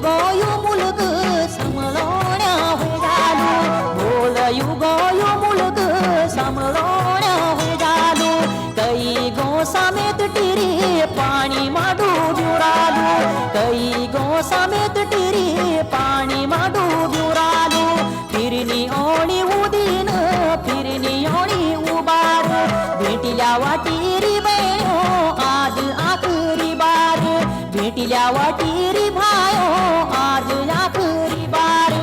युगो मुलग समलोण्या होय झालो बोल युगो मुलग समलोण्या होय झालो कई गो समेत टिरी पाणी माडू जुरालो कई गो समेत टिरी पाणी माडू जुरालो फिरनी ओणी उदीन फिरनी ओणी उबार भेटिल्या वाटीरी बहिणो आज आखरी बार भेटिल्या वाटीरी भायो आज आखरी बार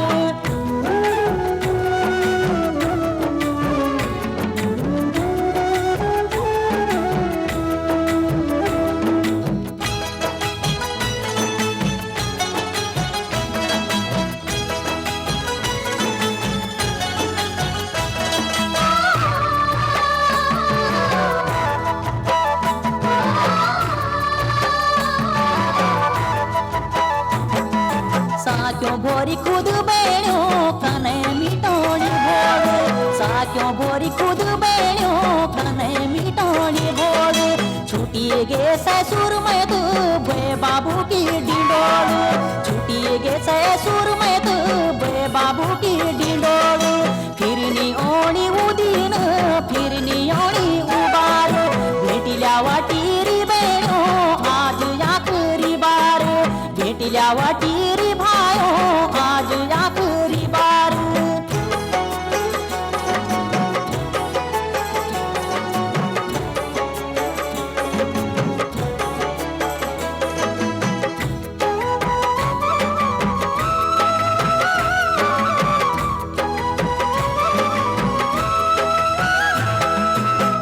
साक्यों भोरी खुद बेणो कने मिटोणी भोर साक्यों भोरी खुद बेणो कने मिटोणी भोर छुटी गे ससुर में तू बे बाबू की डिंडोर छुटी गे ससुर में तू बे बाबू की डिंडोर फिरनी ओणी उदीन फिरनी ओणी उबार भेटिल्या वाटीरी बेणो आज आखरी बार भेटिल्या वाटीरी भायो आज आखरी बार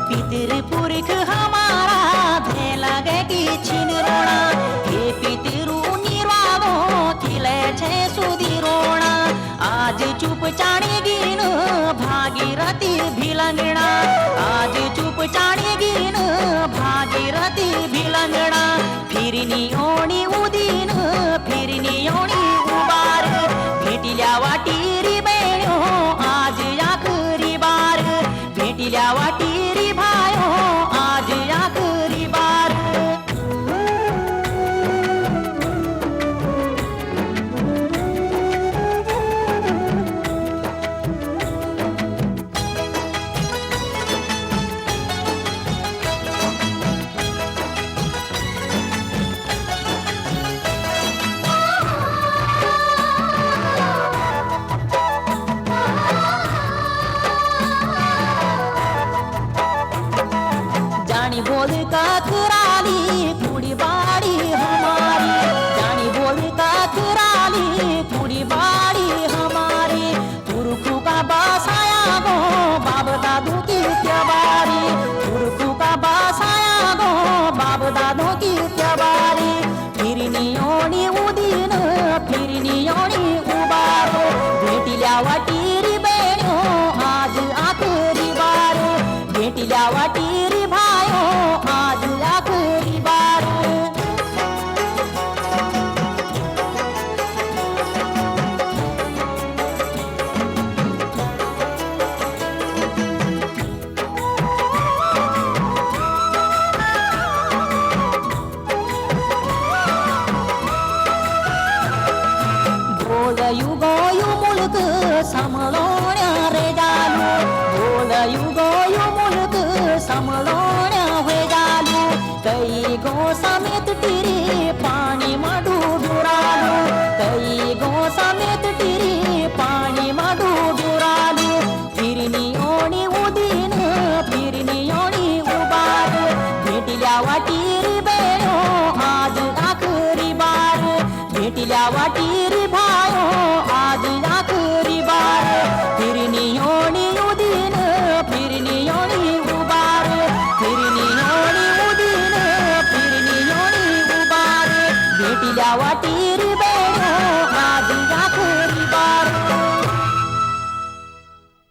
पितर पुरख हमारा धे लगे कि छिन रोना हे पितरु निर्वावो खिले छे सुधी रोना आज चुप चाणी गिन भागीरथी भिलंगणा आज चुप चाणी गिन भागीरथी भिलंगणा फिरनी ओणी उदीन फिरनी ओणी उबार भेटिल्या वाटीरी बेणो आज आखरी बार भेटिल्या वाटीरी भायो आज आखरी बार जानी बोल का कुराली कुड़ी बाड़ी हमारी जानी बोल का कुराली कुड़ी बाड़ी हमारी पुरखू का बासाया गो बाप दादू की त्योबारी पुरखू का बासाया गो बाप दादू की त्योबारी फिरनी ओणी उदीन फिरनी ओणी उबारो भेटिल्या वाटीरी बेणो आज आखरी बार भेटिल्या वाटीरी भायो आज आखरी बार बोल युगो मुलग समलोण्या